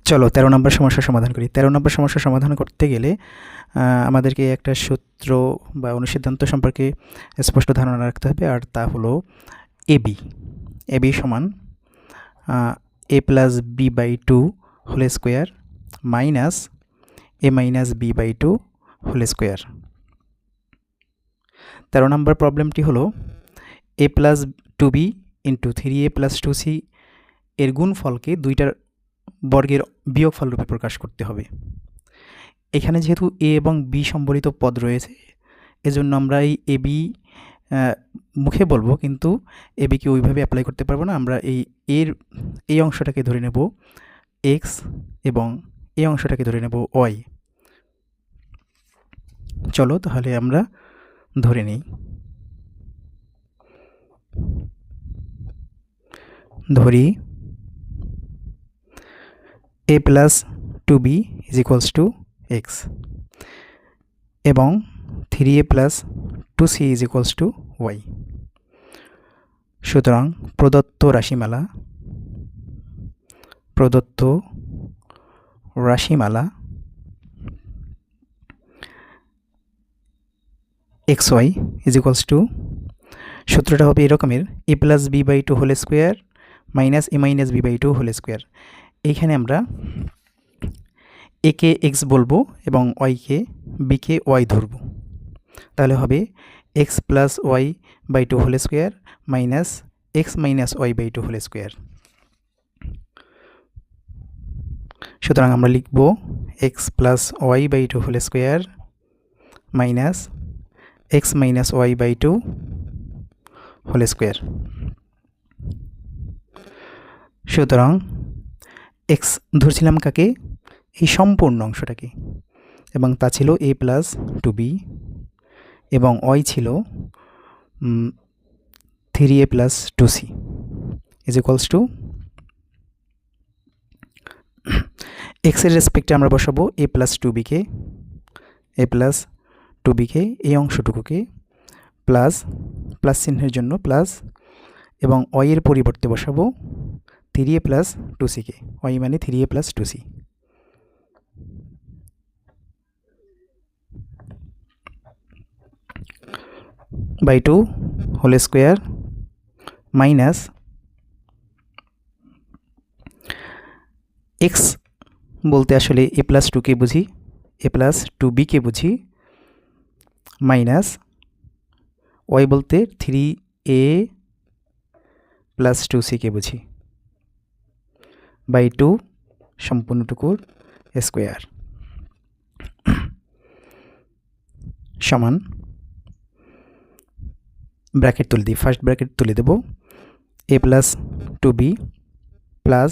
চলো 13 নম্বর সমস্যার সমাধান করি। 13 নম্বর সমস্যার সমাধান করতে গেলে আমাদেরকে একটা সূত্র বা অনুসিদ্ধান্ত সম্পর্কে স্পষ্ট ধারণা রাখতে হবে, আর তা হলো এবি সমান a plus B by two whole square minus A minus B by two whole square. 13 number প্রবলেমটি হলো A plus two B into 3a plus 2c এর গুণফলকে দুইটার বর্গের বিয়োগফল রূপে প্রকাশ করতে হবে। এখানে যেহেতু এ এবং বি সম্বলিত পদ রয়েছে, এজন্য আমরা এই এবি মুখে বলবো, কিন্তু এবিকে ওইভাবে অ্যাপ্লাই করতে পারবো না। আমরা এই অংশটাকে ধরে নেব এক্স এবং এই অংশটাকে ধরে নেব ওয়াই। চলো তাহলে আমরা ধরে নিই। ধরি a plus two B is equals to X এবং 3a plus 2c is equals to Y. সুতরাং প্রদত্ত রাশিমালা X Y is equals to, সূত্রটা হবে এরকমের A plus B by two whole square minus A minus B by two whole square. এইখানে আমরা একে এক্স বলবো এবং বিকে ওয়াই ধরব। তাহলে হবে x plus y by two whole square minus x minus y by two whole square. সুতরাং আমরা লিখব x plus y by two whole square minus x minus y by two whole square. সুতরাং x ধরছিলাম কাকে? এই সম্পূর্ণ অংশটাকে, এবং তা ছিল এ প্লাস টু বি, এবং ওয়াই ছিল 3a plus 2c is equals two এক্সের রেসপেক্টে আমরা বসাবো এ প্লাস টু বিকে এই অংশটুকুকে প্লাস চিহ্নের জন্য প্লাস, এবং ওয়াইয়ের পরিবর্তে বসাবো 3a প্লাস 2cকে, ওয়াই মানে 3a plus 2c by two whole square minus x বলতে আসলে এ প্লাস টুকে বুঝি, এ প্লাস টু বিকে বুঝি, মাইনাস ওয়াই বলতে 3a প্লাস 2cকে বুঝি, বাই টু সম্পূর্ণটুকুর স্কোয়ার সমান ব্র্যাকেট তুলে দিই। ফার্স্ট ব্র্যাকেট তুলে দেব এ প্লাস টু বি প্লাস,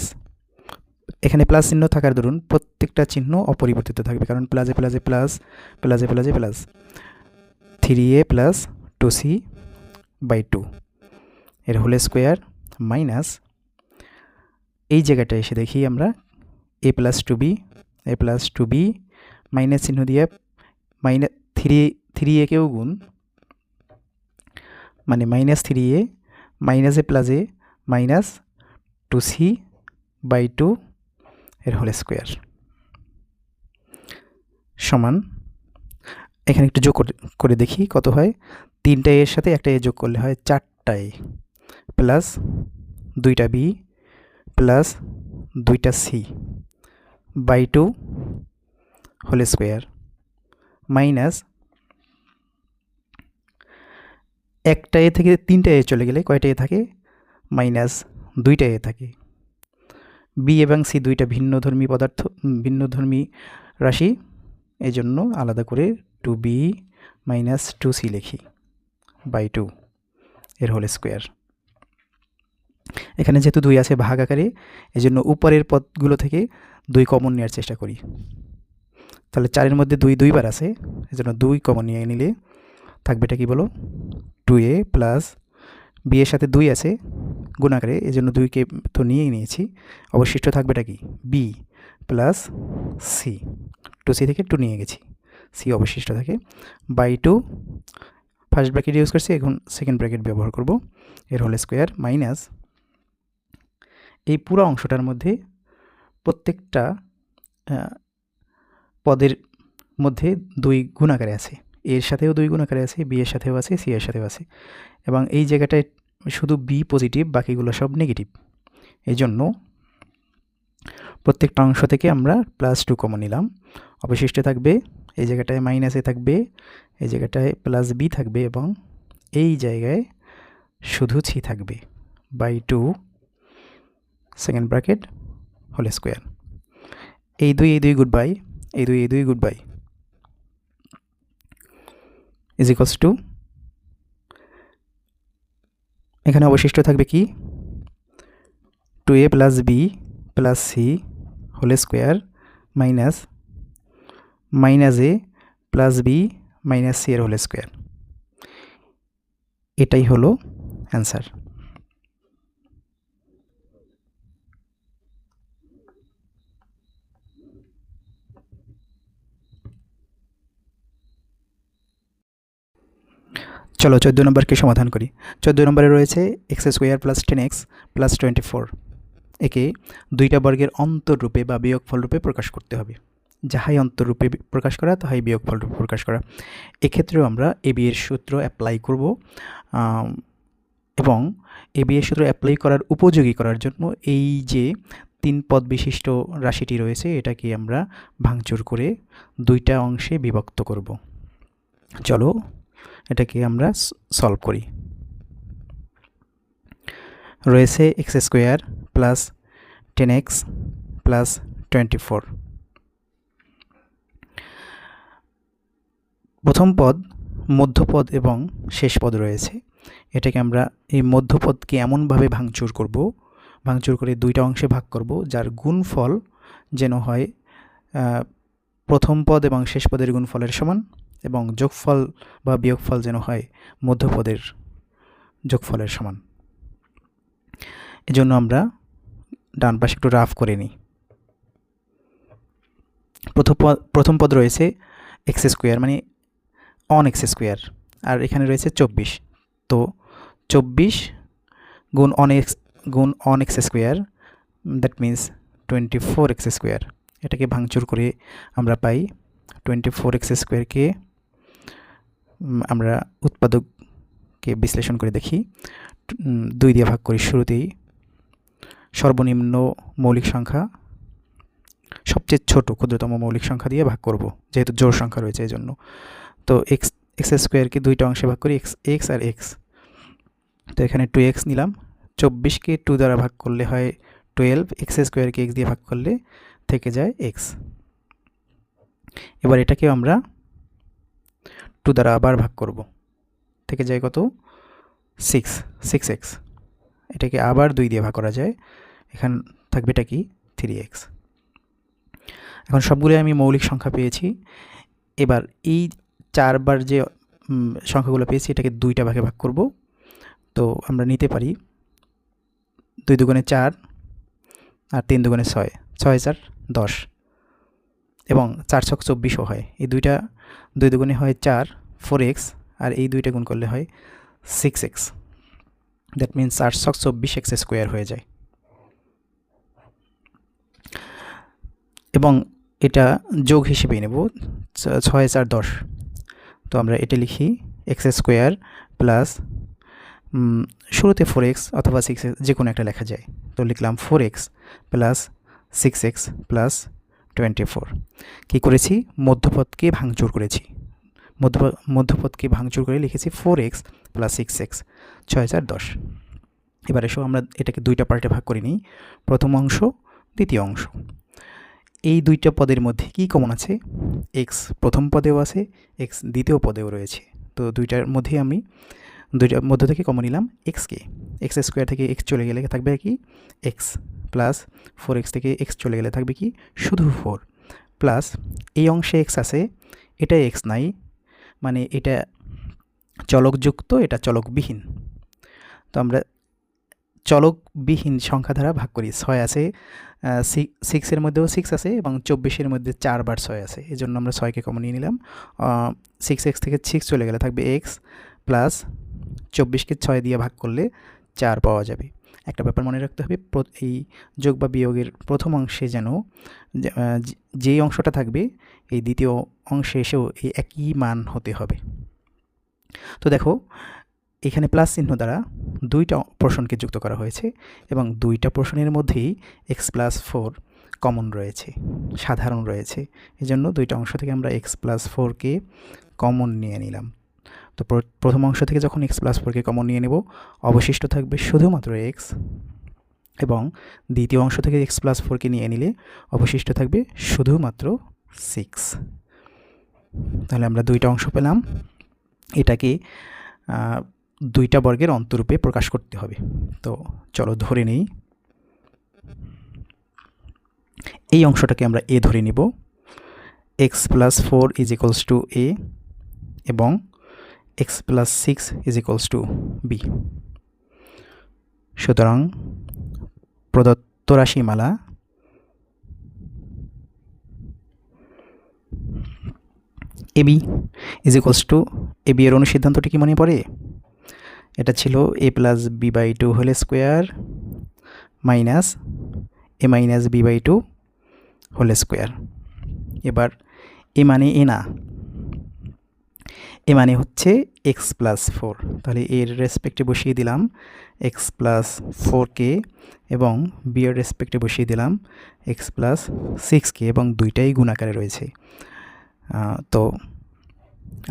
এখানে প্লাস চিহ্ন থাকার দরুন প্রত্যেকটা চিহ্ন অপরিবর্তিত থাকবে, কারণ প্লাসে প্লাসে প্লাস প্লাসে প্লাসে plus 3a plus 2c by two এর হোল স্কোয়ার মাইনাস এই জায়গাটা এসে দেখি আমরা a plus two b minus চিহ্ন দিয়ে মাইনাস 3a কেও গুণ, মানে মাইনাস 3a মাইনাসে প্লাসে মাইনাস 2c বাই টু এর হোল স্কোয়ার সমান, এখানে একটু যোগ করে দেখি কত হয়। 3টা এর সাথে একটা এ যোগ করলে হয় 4টা এ প্লাস 2টা বি প্লাস 2টা c by two whole square minus একটা এ থেকে 3টা এ চলে গেলে কয়টা এ থাকে? মাইনাস 2টা এ থাকে। বি এবং সি দুইটা ভিন্নধর্মী রাশি, এই জন্য আলাদা করে 2b মাইনাস 2c লিখি বাই টু এর হোল স্কোয়ার। এখানে যেহেতু 2 আছে ভাগ আকারে, এই জন্য উপরের পদগুলো থেকে 2 কমন নেওয়ার চেষ্টা করি। তাহলে 4-এর মধ্যে 2 দুইবার আছে, এই জন্য 2 কমন নিয়ে নিলে থাকবে এটা কি বলো? 2a প্লাস বি এর সাথে 2 আছে গুণ আকারে, এই জন্য 2কে তো নিয়েই নিয়েছি, অবশিষ্ট থাকবে এটা কি? বি প্লাস সি, 2c থেকে 2 নিয়ে গেছি, সি অবশিষ্ট থাকে by two, first bracket use করছি, এখন সেকেন্ড ব্র্যাকেট ব্যবহার করব, এর হোল স্কোয়ার মাইনাস এই পুরো অংশটার মধ্যে প্রত্যেকটা পদের মধ্যে 2 গুণ আকারে আছে, এর সাথেও 2 গুণ আকারে আছে, বি এর সাথেও আছে, সি এর সাথেও আছে, এবং এই জায়গাটায় শুধু বি পজিটিভ, বাকিগুলো সব নেগেটিভ। এই জন্য প্রত্যেকটা অংশ থেকে আমরা +2 কমন নিলাম। অবশিষ্ট থাকবে এই জায়গাটায় -a থাকবে, এই জায়গাটায় +b থাকবে, এবং এই জায়গায় শুধু c থাকবে by 2 second bracket whole square. এই 2 গুড বাই, এই 2 গুড বাই, ইজ ইকুয়ালস টু, এখানে অবশিষ্ট থাকবে কি 2a + b + c whole square minus -a + b - c এর হোল স্কোয়ার। এটাই হলো অ্যান্সার। চলো 14 নম্বরকে সমাধান করি। 14 নম্বরে রয়েছে x² + 10x + 24। একে দুইটা বর্গের অন্তররূপে বা বিয়োগফল রূপে প্রকাশ করতে হবে। যাহাই অন্তররূপে প্রকাশ করা, তাহাই বিয়োগফল রূপে প্রকাশ করা। এক্ষেত্রেও আমরা এবি এর সূত্র অ্যাপ্লাই করব, এবং এবি এর সূত্র অ্যাপ্লাই করার উপযোগী করার জন্য এই যে 3 পদ বিশিষ্ট রাশিটি রয়েছে, এটাকে আমরা ভাঙচুর করে দুইটা অংশে বিভক্ত করব। চলো এটাকে আমরা সলভ করি। রয়েছে x² + 10x + 24। প্রথম পদ, মধ্যপদ এবং শেষ পদ রয়েছে। এটাকে আমরা এই মধ্যপদকে এমনভাবে ভাঙচুর করব, ভাঙচুর করে দুইটা অংশে ভাগ করব, যার গুণফল যেন হয় প্রথম পদ এবং শেষ পদের গুণফলের সমান, এবং যোগফল বা বিয়োগফল যেন হয় মধ্যপদের যোগফলের সমান। এজন্য আমরা ডান পাশে একটু রাফ করে নিই। প্রথম পদ রয়েছে x² মানে অন x², আর এখানে রয়েছে 24। তো 24 গুণ on x² that means 24x²। এটাকে ভাঙচুর করে আমরা পাই 24x²কে আমরা উৎপাদককে বিশ্লেষণ করে দেখি। 2 দিয়ে ভাগ করি, শুরুতেই সর্বনিম্ন মৌলিক সংখ্যা সবচেয়ে ছোট ক্ষুদ্রতম মৌলিক সংখ্যা দিয়ে ভাগ করব, যেহেতু জোড় সংখ্যা রয়েছে এই জন্য। তো x² দুইটা অংশে ভাগ করি, x আর x। তো এখানে 2x নিলাম, 24কে 2 দ্বারা ভাগ করলে হয় 12, x² x দিয়ে ভাগ করলে থেকে যায় x। এবার এটাকেও আমরা 2 দ্বারা আবার ভাগ করব, থেকে যায় কত 6x। এটাকে আবার 2 দিয়ে ভাগ করা যায়, এখানে থাকবে এটা কি 3x। এখন সবগুলো আমি মৌলিক সংখ্যা পেয়েছি। এবার এই 4 বার যে সংখ্যাগুলো পেয়েছি, এটাকে 2টা ভাগে ভাগ করব। তো আমরা নিতে পারি 2 দুগুণে 4 আর 3 দুগুণে 6, 6 4 10, এবং 4 ছক 24ও হয়। এই 2 দুগুণে হয় 4 4x, আর এই 2টা গুণ করলে হয় 6x। দ্যাট মিন্স 4 ছক 24x² হয়ে যায়। এবং এটা যোগ হিসেবেই নেব, 6 4 10। তো আমরা এটা লিখি x² প্লাস শুরুতে 4x অথবা 6x যে কোনো একটা লেখা যায়। তো লিখলাম 4x প্লাস 6x প্লাস 24। কী করেছি? মধ্যপদকে ভাঙচুর করেছি। মধ্যপদকে ভাঙচুর করে লিখেছি 4x প্লাস 6x, 6 4 10। এবার এসো আমরা এটাকে দুইটা পার্টে ভাগ করে নিই, প্রথম অংশ দ্বিতীয় অংশ। এই দুইটা পদের মধ্যে কি কমন আছে? x প্রথম পদেও আছে, x দ্বিতীয় পদেও রয়েছে। তো দুইটার মধ্যে আমি দুইটার মধ্য থেকে কমন নিলাম এক্সকে। x² থেকে x চলে গেলে থাকবে কি x, প্লাস 4x থেকে x চলে গেলে থাকবে কি শুধু 4, প্লাস এই অংশে x আছে, এটা x নাই, মানে এটা চলকযুক্ত, এটা চলকবিহীন। তো আমরা চলকবিহীন সংখ্যা দ্বারা ভাগ করি। 6 আছে, 6-এর মধ্যেও 6 আছে, এবং 24-এর মধ্যে 4 বার 6 আছে, এই জন্য আমরা 6কে কমন নিয়ে নিলাম। 6x থেকে 6 চলে গেলে থাকবে x, প্লাস 24কে 6 দিয়ে ভাগ করলে 4 পাওয়া যাবে। একটা ব্যাপার মনে রাখতে হবে, এই যোগ বা বিয়োগের প্রথম অংশে যেন যেই অংশটা থাকবে এই দ্বিতীয় অংশে এসেও এই একই মান হতে হবে। তো দেখো এখানে প্লাস চিহ্ন দ্বারা দুইটা পোর্শনকে যুক্ত করা হয়েছে এবং দুইটা পোর্শনের মধ্যেই x+4 কমন রয়েছে, সাধারণ রয়েছে। এজন্য দুইটা অংশ থেকে আমরা x+4কে কমন নিয়ে নিলাম। তো প্রথম অংশ থেকে যখন x+4কে কমন নিয়ে নেব, অবশিষ্ট থাকবে শুধুমাত্র x, এবং দ্বিতীয় অংশ থেকে x+4কে নিয়ে নিলে অবশিষ্ট থাকবে শুধুমাত্র 6। তাহলে আমরা দুইটা অংশ পেলাম। এটাকে দুইটা বর্গের অন্তরূপে প্রকাশ করতে হবে। তো চলো ধরে নেই, এই অংশটাকে আমরা a ধরে নিব, x+4 = a এবং x+6 = b। সুতরাং প্রদত্ত রাশিমালা ab ab এর অনুসিদ্ধান্তটি কি মনে পড়ে? এটা ছিল a + b/2 whole square minus a - b/2 whole square. এবার এ মানে এ না, এ মানে হচ্ছে x+4। তাহলে এর রেসপেক্টে বসিয়ে দিলাম x+4কে এবং বি এর রেসপেক্টে বসিয়ে দিলাম x+6কে, এবং দুইটাই গুণাকারে রয়েছে। তো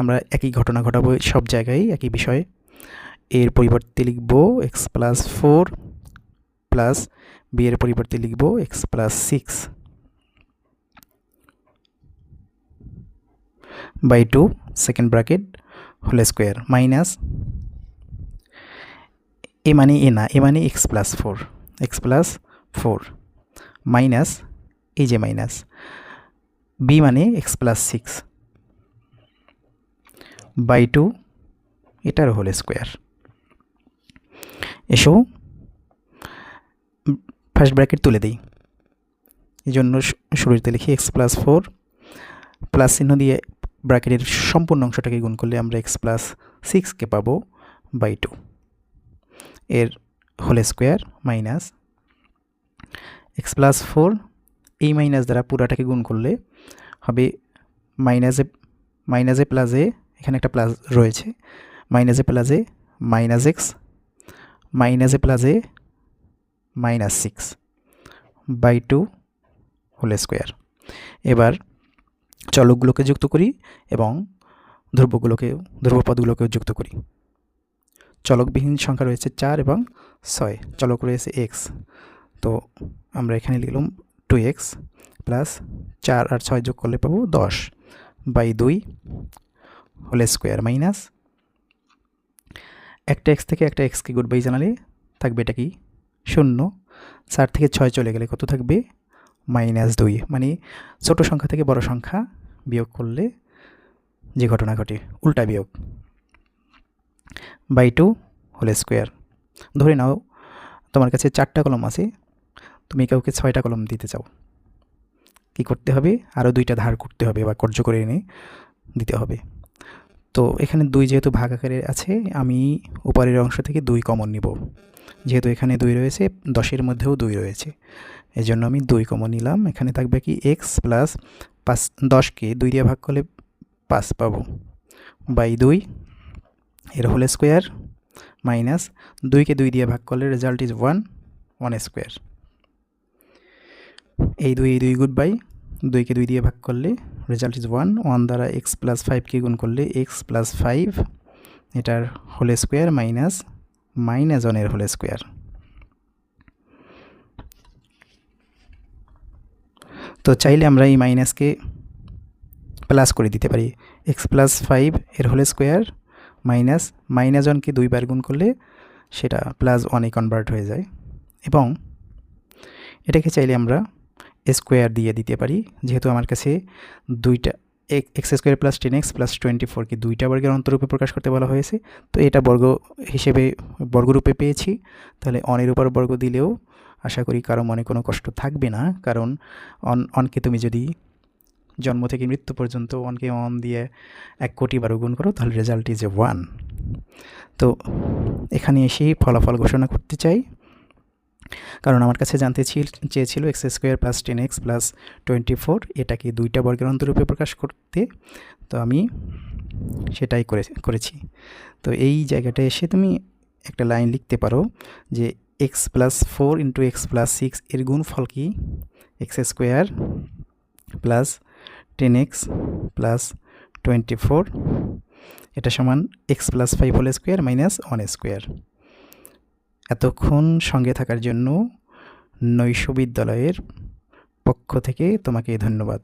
আমরা একই ঘটনা ঘটাবো সব জায়গায়, একই বিষয়। এর পরিবর্তে লিখব x+4 প্লাস বি এর পরিবর্তে লিখব x+6 / 2 second bracket whole square minus A মানে এ না, এ মানে x+4 মাইনাস এই যে মাইনাস বি মানে x+6 / 2 এটার হোল স্কোয়ার। এসো ফার্স্ট ব্র্যাকেট তুলে দিই, এই জন্য শুরুতে লিখি x+4 প্লাস চিহ্ন দিয়ে ব্র্যাকেটের সম্পূর্ণ অংশটাকে গুণ করলে আমরা x+6কে পাবো / 2 এর হোল স্কোয়ার মাইনাস x+4 এই মাইনাস দ্বারা পুরাটাকে গুণ করলে হবে মাইনাসে প্লাসে, এখানে একটা প্লাস রয়েছে, মাইনাসে প্লাসে -x মাইনাসে প্লাসে -6 / 2 হোল স্কোয়ার। এবার চলকগুলোকে যুক্ত করি এবং ধ্রুবপদগুলোকেও যুক্ত করি। চলকবিহীন সংখ্যা রয়েছে 4 এবং 6, চলক রয়েছে x। তো আমরা এখানে লিখলাম 2x প্লাস 4 আর 6 যোগ করলে পাবো 10 / 2 হোল স্কোয়ার মাইনাস একটা x থেকে একটা xকে গুড বাই জানালে থাকবে এটা কি 0। 4 থেকে 6 চলে গেলে কত থাকবে -2, মানে ছোট সংখ্যা থেকে বড় সংখ্যা বিয়োগ করলে যে ঘটনা ঘটে উল্টা বিয়োগ / 2 হোল স্কোয়ার। ধরে নাও তোমার কাছে 4টা কলম আছে, তুমি কাউকে 6টা কলম দিতে চাও, কি করতে হবে? আরও 2টা ধার করতে হবে বা কর্য করে এনে দিতে হবে। তো এখানে 2 যেহেতু ভাগ আকারে আছে, আমি উপরের অংশ থেকে 2 কমন নিব। যেহেতু এখানে 2 রয়েছে, 10-এর মধ্যেও 2 রয়েছে, এই জন্য আমি 2 কমন নিলাম। এখানে থাকবে কি x প্লাস 5, 10কে 2 দিয়ে ভাগ করলে 5 পাবো / 2 এর হোল স্কোয়ার মাইনাস 2কে 2 দিয়ে ভাগ করলে রেজাল্ট ইজ 1 স্কোয়ার। এই 2 গুড বাই 2কে 2 দিয়ে ভাগ করলে রেজাল্ট ইজ 1 দ্বারা x+5কে গুণ করলে x+5 এটার whole square minus -1 whole square. তো চাইলে আমরা এই মাইনাসকে প্লাস করে দিতে পারি, x+5 এর হোল স্কোয়ার মাইনাস -1কে 2 বার গুণ করলে সেটা +1-এ কনভার্ট হয়ে যায়, এবং এটাকে চাইলে আমরা স্কোয়ার দিয়ে দিতে পারি। যেহেতু আমার কাছে দুইটা x² + 10x + 24কে 2টা বর্গের অন্তরূপে প্রকাশ করতে বলা হয়েছে, তো এটা বর্গ হিসেবে বর্গরূপে পেয়েছি। তাহলে অনের উপর বর্গ দিলেও আশা করি কারো মনে কোনো কষ্ট থাকবে না, কারণ অনকে তুমি যদি জন্ম থেকে মৃত্যু পর্যন্ত অনকে অন দিয়ে 1 কোটি বার গুণ করো, তাহলে রেজাল্ট ইজ 1। তো এখানে এসেই ফলাফল ঘোষণা করতে চাই। কারণ আমার কাছে জানতে চেয়েছিল x square plus 10x plus 24 এটাকে দুইটা বর্গের অন্তরূপে প্রকাশ করতে, তো আমি সেটাই করেছি। তো এই জায়গাটায় এসে তুমি একটা লাইন লিখতে পারো যে x plus 4 into x plus 6 এর গুণফল কি, x square plus 10x plus 24 এটা সমান x plus 5 whole square minus 1 square. এতক্ষণ সঙ্গে থাকার জন্য নৈশ বিদ্যালয়ের পক্ষ থেকে তোমাকে ধন্যবাদ।